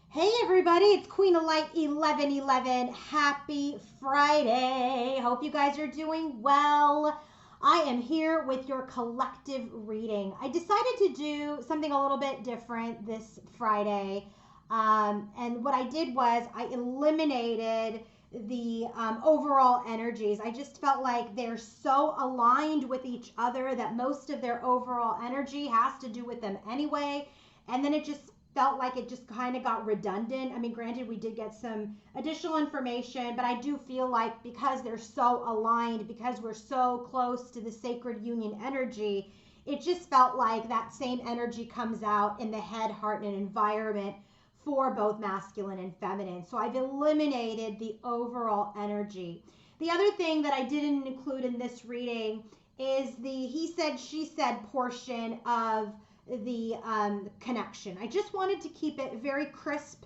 Hey everybody, it's Queen of Light 1111. Happy Friday. Hope you guys are doing well. I am here with your collective reading. I decided to do something a little bit different this Friday. And what I did was I eliminated the overall energies. I just felt like they're so aligned with each other that most of their overall energy has to do with them anyway. And then it just felt like it just kind of got redundant. I mean, granted, we did get some additional information, but I do feel like because they're so aligned, because we're so close to the sacred union energy, it just felt like that same energy comes out in the head, heart, and environment for both masculine and feminine. So I've eliminated the overall energy. The other thing that I didn't include in this reading is the he said, she said portion of the connection. I just wanted to keep it very crisp,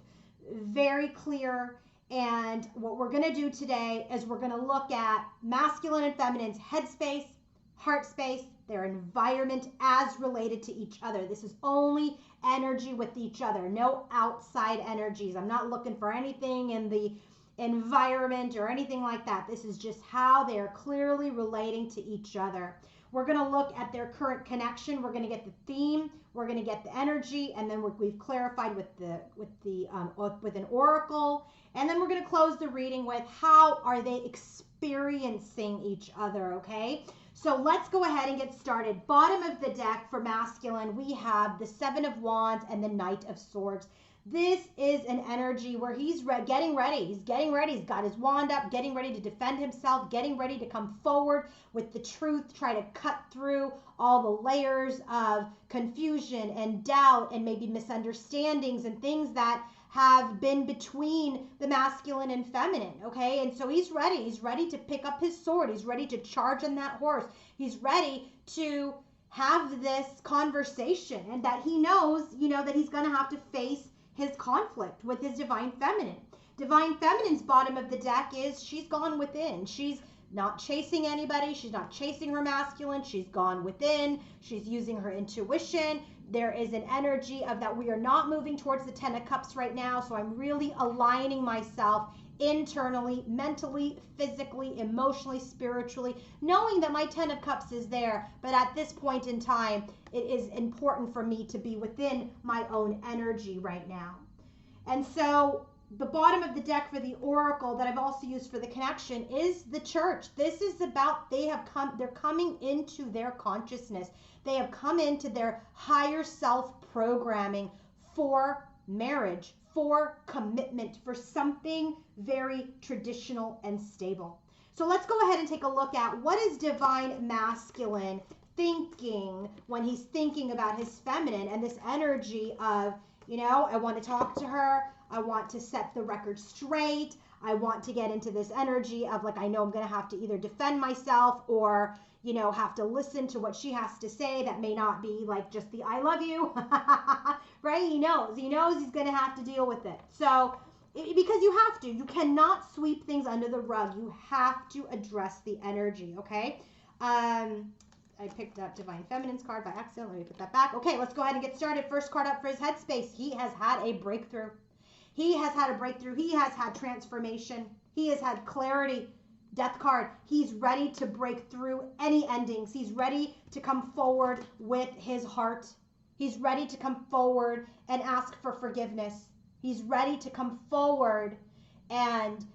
very clear. And what we're going to do today is we're going to look at masculine and feminine's headspace, heart space, their environment as related to each other. This is only energy with each other, no outside energies. I'm not looking for anything in the environment or anything like that. This is just how they are clearly relating to each other. We're going to look at their current connection. We're going to get the theme. We're going to get the energy, and then we've clarified with an oracle. And then we're going to close the reading with how are they experiencing each other. Okay. So let's go ahead and get started. Bottom of the deck for masculine, we have the Seven of Wands and the Knight of Swords. This is an energy where he's getting ready. He's getting ready. He's got his wand up, getting ready to defend himself, getting ready to come forward with the truth, try to cut through all the layers of confusion and doubt and maybe misunderstandings and things that have been between the masculine and feminine. Okay. And so he's ready. He's ready to pick up his sword. He's ready to charge on that horse. He's ready to have this conversation, and that he knows, that he's going to have to face his conflict with his divine feminine. Divine feminine's bottom of the deck is she's gone within. She's not chasing anybody. She's not chasing her masculine. She's gone within. She's using her intuition. There is an energy of that we are not moving towards the Ten of Cups right now. So I'm really aligning myself internally, mentally, physically, emotionally, spiritually, knowing that my Ten of Cups is there. But at this point in time, it is important for me to be within my own energy right now. And so the bottom of the deck for the oracle that I've also used for the connection is the Church. This is about they're coming into their consciousness. They have come into their higher self programming for marriage, for commitment, for something very traditional and stable. So let's go ahead and take a look at what is divine masculine thinking when he's thinking about his feminine and this energy of, I want to talk to her. I want to set the record straight. I want to get into this energy of like, I know I'm going to have to either defend myself or, have to listen to what she has to say. That may not be like just the I love you, right? He knows he's going to have to deal with it. So because you have to, you cannot sweep things under the rug. You have to address the energy. Okay. I picked up Divine Feminine's card by accident. Let me put that back. Okay, let's go ahead and get started. First card up for his headspace. He has had a breakthrough. He has had a breakthrough. He has had transformation. He has had clarity. Death card. He's ready to break through any endings. He's ready to come forward with his heart. He's ready to come forward and ask for forgiveness. He's ready to come forward and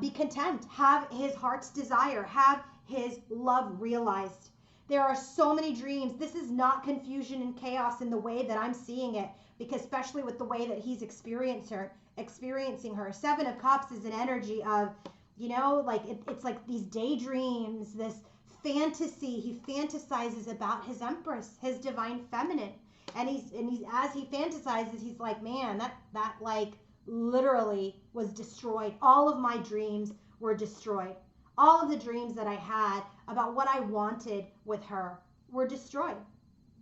be content. Have his heart's desire. Have his love realized. There are so many dreams. This is not confusion and chaos in the way that I'm seeing it, because especially with the way that he's experiencing her. Seven of Cups is an energy of, it's like these daydreams, this fantasy. He fantasizes about his Empress, his divine feminine. And he's as he fantasizes, he's like, man, that like literally was destroyed. All of my dreams were destroyed. All of the dreams that I had about what I wanted with her were destroyed.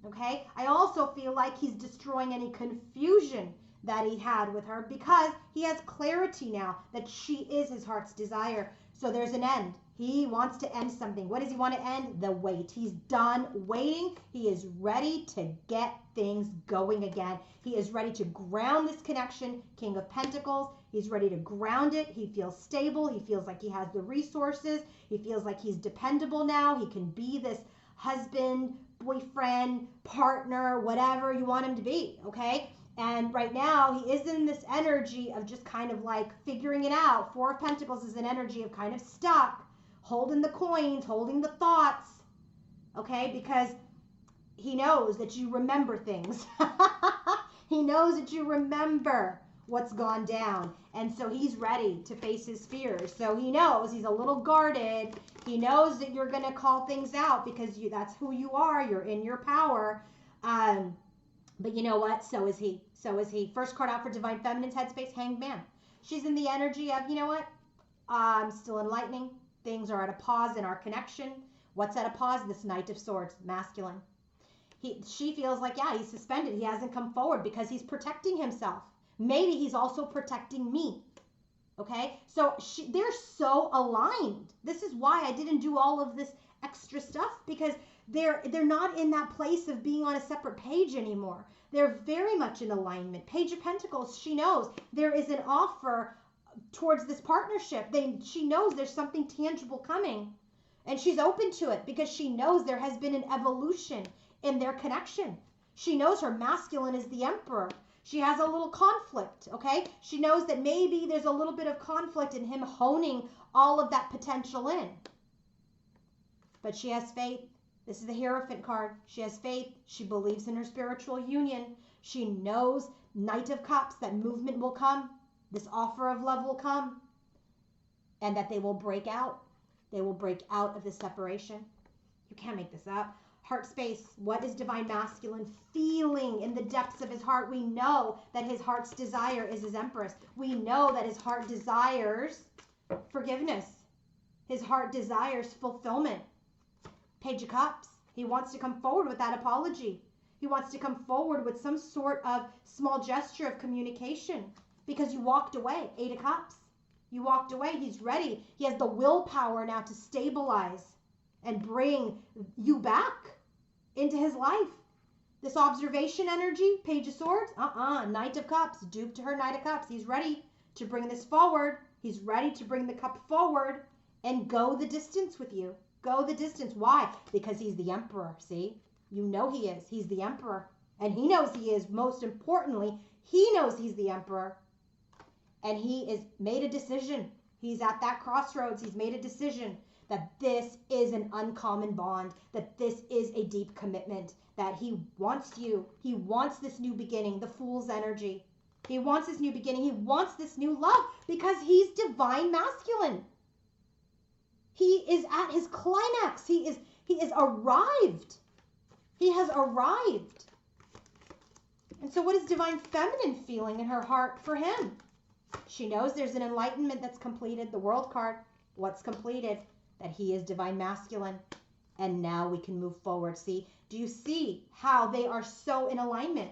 Okay? I also feel like he's destroying any confusion that he had with her because he has clarity now that she is his heart's desire. So there's an end. He wants to end something. What does he want to end? The wait. He's done waiting. He is ready to get things going again. He is ready to ground this connection. King of Pentacles. He's ready to ground it. He feels stable. He feels like he has the resources. He feels like he's dependable now. He can be this husband, boyfriend, partner, whatever you want him to be, okay? And right now, he is in this energy of just kind of like figuring it out. Four of Pentacles is an energy of kind of stuck, holding the coins, holding the thoughts, okay? Because he knows that you remember things. He knows that you remember what's gone down. And so he's ready to face his fears. So he knows he's a little guarded. He knows that you're going to call things out because that's who you are. You're in your power. But you know what? So is he. So is he. First card out for Divine Feminine's headspace, Hanged Man. She's in the energy of, you know what? I'm still enlightening. Things are at a pause in our connection. What's at a pause? This Knight of Swords, masculine. She feels like, yeah, he's suspended. He hasn't come forward because he's protecting himself. Maybe he's also protecting me. Okay? So they're so aligned. This is why I didn't do all of this extra stuff, because they're not in that place of being on a separate page anymore. They're very much in alignment. Page of Pentacles, she knows there is an offer towards this partnership. She knows there's something tangible coming, and she's open to it because she knows there has been an evolution in their connection. She knows her masculine is the Emperor. She has a little conflict, okay? She knows that maybe there's a little bit of conflict in him honing all of that potential in. But she has faith. This is the Hierophant card. She has faith. She believes in her spiritual union. She knows, Knight of Cups, that movement will come. This offer of love will come. And that they will break out. They will break out of the separation. You can't make this up. Heart space. What is Divine Masculine feeling in the depths of his heart? We know that his heart's desire is his Empress. We know that his heart desires forgiveness. His heart desires fulfillment. Page of Cups. He wants to come forward with that apology. He wants to come forward with some sort of small gesture of communication because you walked away. Eight of Cups. You walked away. He's ready. He has the willpower now to stabilize and bring you back into his life. This observation energy, Page of Swords, Knight of Cups, duped to her Knight of Cups. He's ready to bring this forward. He's ready to bring the cup forward and go the distance with you. Go the distance. Why? Because he's the Emperor, see? You know he is. He's the Emperor. And he knows he is. Most importantly, he knows he's the Emperor. And he is made a decision. He's at that crossroads. He's made a decision that this is an uncommon bond, that this is a deep commitment, that he wants you. He wants this new beginning, the Fool's energy. He wants this new beginning. He wants this new love because he's Divine Masculine. He is at his climax. He is arrived. He has arrived. And so what is Divine Feminine feeling in her heart for him? She knows there's an enlightenment that's completed. The World card, what's completed? That he is Divine Masculine. And now we can move forward. See, do you see how they are so in alignment?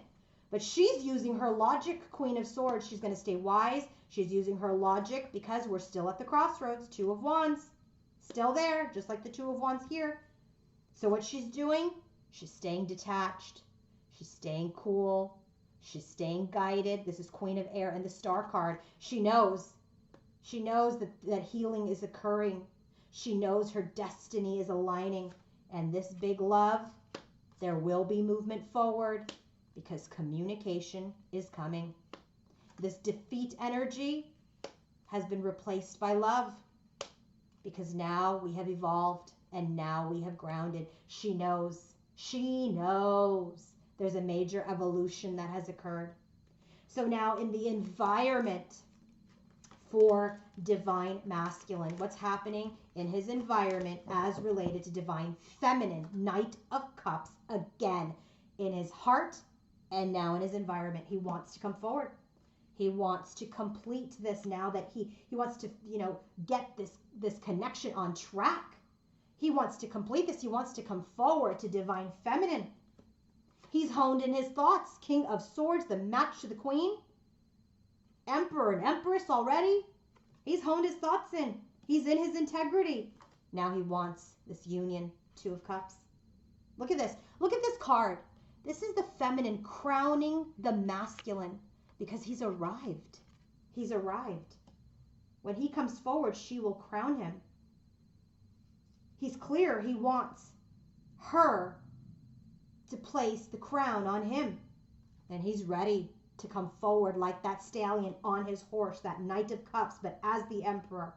But she's using her logic, Queen of Swords. She's going to stay wise. She's using her logic because we're still at the crossroads. Two of Wands. Still there, just like the Two of Wands here. So what she's doing, she's staying detached. She's staying cool. She's staying guided. This is Queen of Air and the Star card. She knows that healing is occurring. She knows her destiny is aligning. And this big love, there will be movement forward because communication is coming. This defeat energy has been replaced by love because now we have evolved and now we have grounded. She knows there's a major evolution that has occurred. So now in the environment for Divine Masculine, what's happening in his environment as related to Divine Feminine, Knight of Cups, again, in his heart and now in his environment. He wants to come forward. He wants to complete this now that he wants to, get this connection on track. He wants to complete this. He wants to come forward to Divine Feminine. He's honed in his thoughts. King of Swords, the match to the Queen. Emperor and Empress already. He's honed his thoughts in. He's in his integrity. Now he wants this union, Two of Cups. Look at this. Look at this card. This is the feminine crowning the masculine because he's arrived. He's arrived. When he comes forward, she will crown him. He's clear. He wants her to place the crown on him. And he's ready to come forward like that stallion on his horse, that Knight of Cups, but as the Emperor,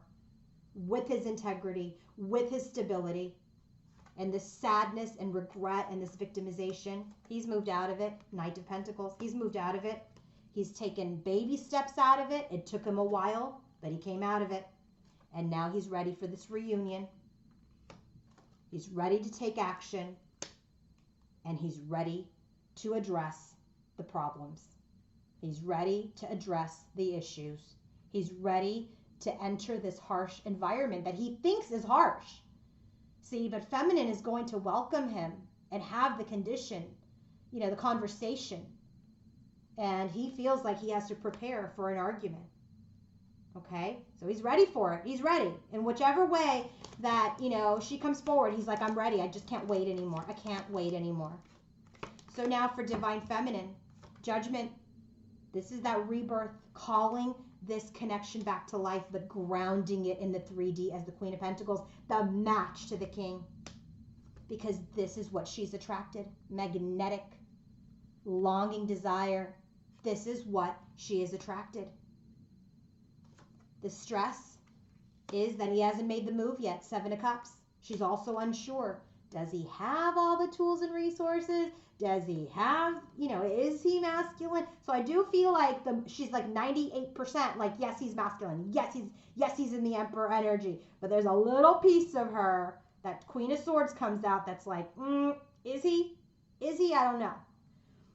with his integrity, with his stability, and this sadness and regret and this victimization. He's moved out of it. Knight of Pentacles. He's moved out of it. He's taken baby steps out of it. It took him a while, but he came out of it. And now he's ready for this reunion. He's ready to take action. And he's ready to address the problems. He's ready to address the issues. He's ready to enter this harsh environment that he thinks is harsh. See, but feminine is going to welcome him and have the condition, you know, the conversation. And he feels like he has to prepare for an argument. Okay? So he's ready for it. He's ready. In whichever way that, you know, she comes forward, he's like, I'm ready. I just can't wait anymore. I can't wait anymore. So now for Divine Feminine, Judgment. This is that rebirth, calling this connection back to life, but grounding it in the 3D as the Queen of Pentacles, the match to the King. Because this is what she's attracted. Magnetic, longing desire. This is what she is attracted. The stress is that he hasn't made the move yet. 7 of Cups. She's also unsure. Does he have all the tools and resources? Does he have, you know, is he masculine? So I do feel like she's like 98%, like, yes, he's masculine. Yes, he's in the Emperor energy. But there's a little piece of her, that Queen of Swords comes out that's like, is he? Is he? I don't know.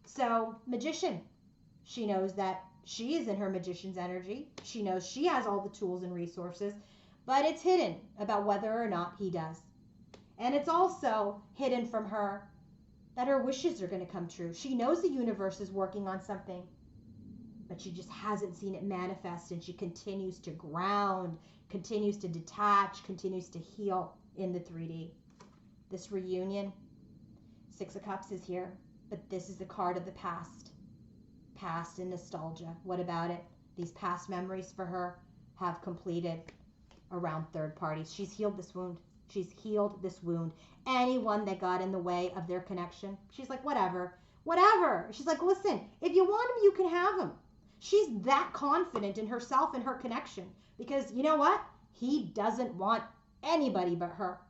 So Magician, she knows that she is in her Magician's energy. She knows she has all the tools and resources, but it's hidden about whether or not he does. And it's also hidden from her that her wishes are going to come true. She knows the universe is working on something, but she just hasn't seen it manifest, and she continues to ground, continues to detach, continues to heal in the 3D. This reunion, 6 of Cups is here, but this is the card of the past. Past and nostalgia. What about it? These past memories for her have completed around third parties. She's healed this wound. She's healed this wound. Anyone that got in the way of their connection, she's like, whatever. She's like, listen, if you want him, you can have him. She's that confident in herself and her connection because you know what? He doesn't want anybody but her.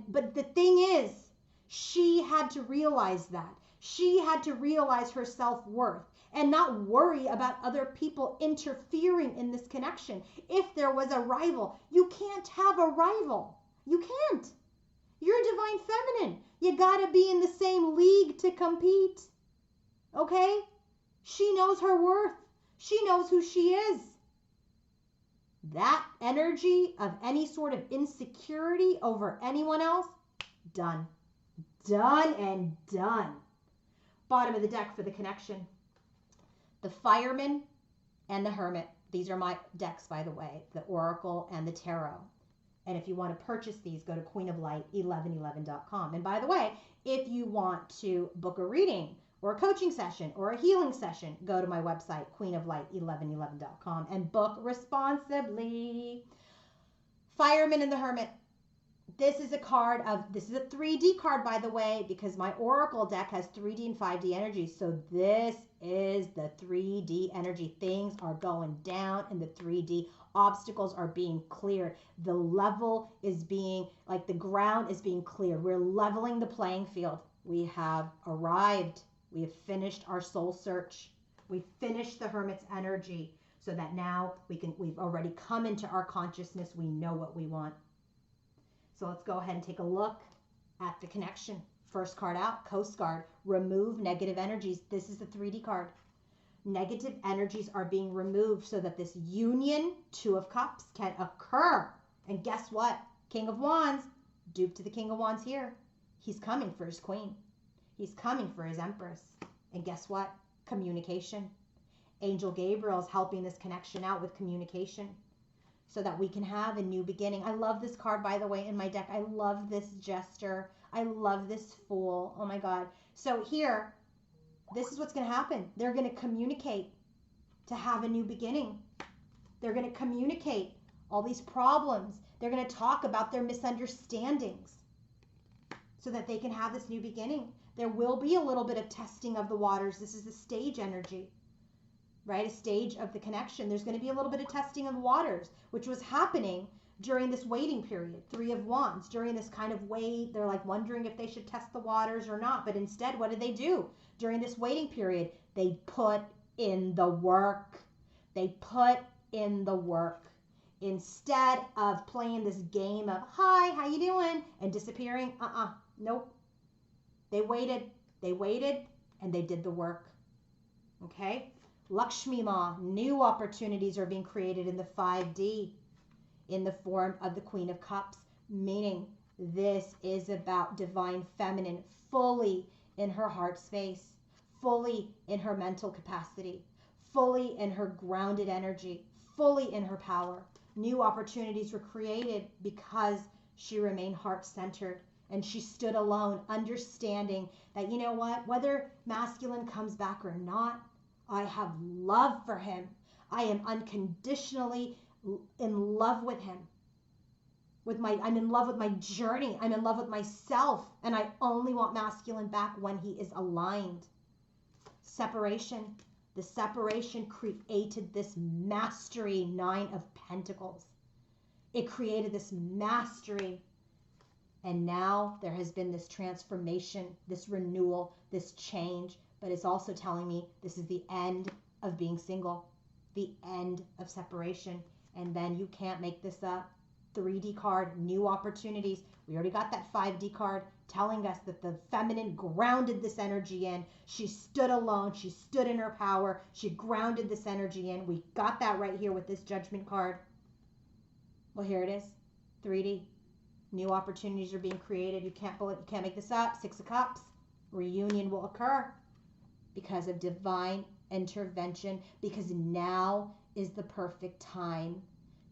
But the thing is, she had to realize that. She had to realize her self-worth and not worry about other people interfering in this connection. If there was a rival, you can't have a rival. You can't. You're Divine Feminine. You gotta be in the same league to compete. Okay? She knows her worth. She knows who she is. That energy of any sort of insecurity over anyone else, done. Done and done. Bottom of the deck for the connection. The Fireman and the Hermit. These are my decks, by the way. The Oracle and the Tarot. And if you want to purchase these, go to queenoflight1111.com. And by the way, if you want to book a reading or a coaching session or a healing session, go to my website, queenoflight1111.com, and book responsibly. Fireman and the Hermit. This is a 3D card, by the way, because my Oracle deck has 3D and 5D energy. So this is the 3D energy. Things are going down in the 3D. Obstacles are being cleared. The level is being, like the ground is being cleared. We're leveling the playing field. We have arrived. We have finished our soul search. We finished the Hermit's energy so that now we've already come into our consciousness. We know what we want. So let's go ahead and take a look at the connection. First card out, Coast Guard. Remove negative energies. This is the 3D card. Negative energies are being removed so that this union, 2 of Cups, can occur. And guess what? King of Wands, dupe to the King of Wands here. He's coming for his queen. He's coming for his empress. And guess what? Communication. Angel Gabriel is helping this connection out with communication. so that we can have a new beginning. I love this card, by the way, in my deck. I love this jester. I love this Fool. Oh my God. So here, this is what's going to happen. They're going to communicate to have a new beginning. They're going to communicate all these problems. They're going to talk about their misunderstandings so that they can have this new beginning. There will be a little bit of testing of the waters. This is the stage energy, right? A stage of the connection. There's going to be a little bit of testing of the waters, which was happening during this waiting period. 3 of Wands. During this kind of wait, they're like wondering if they should test the waters or not. But instead, what did they do? During this waiting period, they put in the work. They put in the work. Instead of playing this game of, hi, how you doing? And disappearing, nope. They waited, and they did the work. Okay? Lakshmi Ma, new opportunities are being created in the 5D in the form of the Queen of Cups, meaning this is about divine feminine fully in her heart space, fully in her mental capacity, fully in her grounded energy, fully in her power. New opportunities were created because she remained heart-centered and she stood alone, understanding that, you know what, whether masculine comes back or not, I have love for him. I am unconditionally in love with him. I'm in love with my journey. I'm in love with myself. And I only want masculine back when he is aligned. Separation. The separation created this mastery, 9 of Pentacles. It created this mastery. And now there has been this transformation, this renewal, this change. But it's also telling me this is the end of being single, the end of separation. And then you can't make this up. 3D card, new opportunities. We already got that 5D card telling us that the feminine grounded this energy in. She stood alone. She stood in her power. She grounded this energy in. We got that right here with this Judgment card. Well, here it is. 3D. New opportunities are being created. You can't make this up. 6 of Cups. Reunion will occur because of divine intervention, because now is the perfect time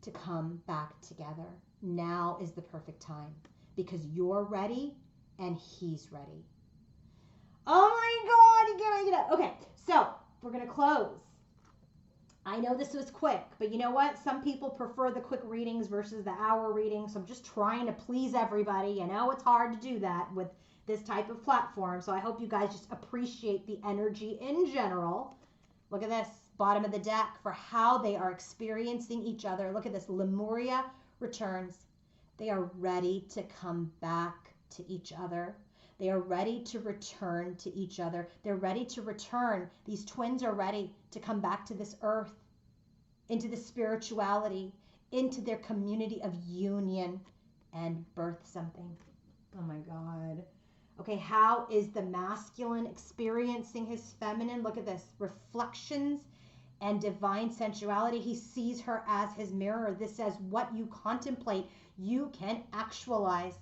to come back together. Now is the perfect time because you're ready and he's ready. Oh my God, you can't make it up. Okay, so we're going to close. I know this was quick, but you know what? Some people prefer the quick readings versus the hour readings. So I'm just trying to please everybody. You know, it's hard to do that with this type of platform. So I hope you guys just appreciate the energy in general. Look at this, bottom of the deck, for how they are experiencing each other. Look at this, Lemuria returns. They are ready to come back to each other. They are ready to return to each other. They're ready to return. These twins are ready to come back to this earth, into the spirituality, into their community of union and birth something. Oh my God. Okay, how is the masculine experiencing his feminine? Look at this, reflections and divine sensuality. He sees her as his mirror. This says what you contemplate, you can actualize.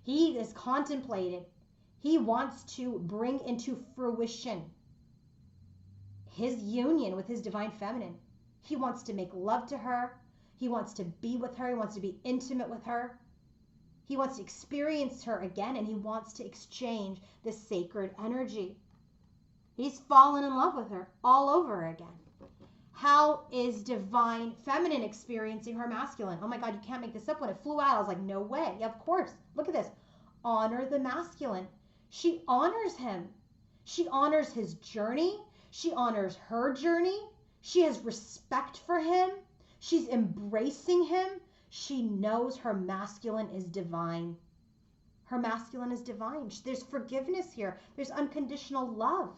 He is contemplated. He wants to bring into fruition his union with his divine feminine. He wants to make love to her. He wants to be with her. He wants to be intimate with her. He wants to experience her again, and he wants to exchange this sacred energy. He's fallen in love with her all over again. How is divine feminine experiencing her masculine? Oh my God, you can't make this up. When it flew out, I was like, no way. Yeah, of course. Look at this. Honor the masculine. She honors him. She honors his journey. She honors her journey. She has respect for him. She's embracing him. She knows her masculine is divine. Her masculine is divine. There's forgiveness here. There's unconditional love.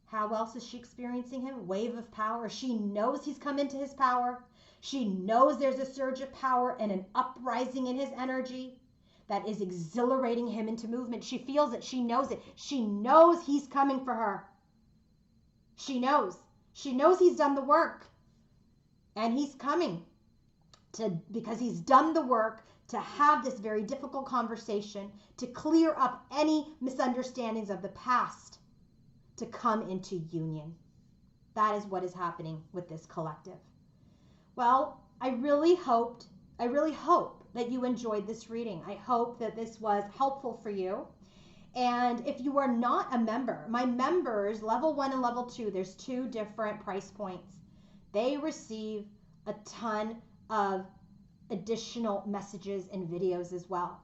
How else is she experiencing him? Wave of power. She knows he's come into his power. She knows there's a surge of power and an uprising in his energy that is exhilarating him into movement. She feels it. She knows it. She knows he's coming for her. She knows. She knows he's done the work. And he's coming because he's done the work to have this very difficult conversation, to clear up any misunderstandings of the past, to come into union. That is what is happening with this collective. Well, I really hope that you enjoyed this reading. I hope that this was helpful for you. And if you are not a member, my members, level 1 and level 2, there's two different price points. They receive a ton of additional messages and videos as well.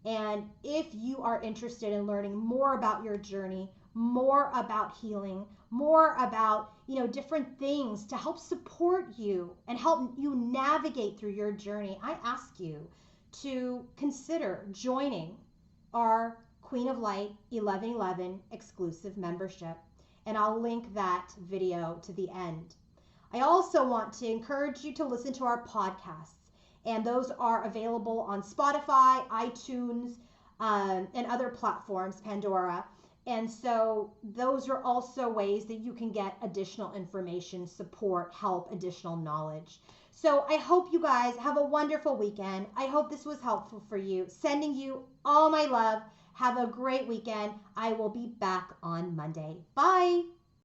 And if you are interested in learning more about your journey, more about healing, more about, different things to help support you and help you navigate through your journey, I ask you to consider joining our Queen of Light 1111 exclusive membership. And I'll link that video to the end. I also want to encourage you to listen to our podcasts, and those are available on Spotify, iTunes, and other platforms, Pandora. And so those are also ways that you can get additional information, support, help, additional knowledge. So I hope you guys have a wonderful weekend. I hope this was helpful for you. Sending you all my love. Have a great weekend. I will be back on Monday. Bye.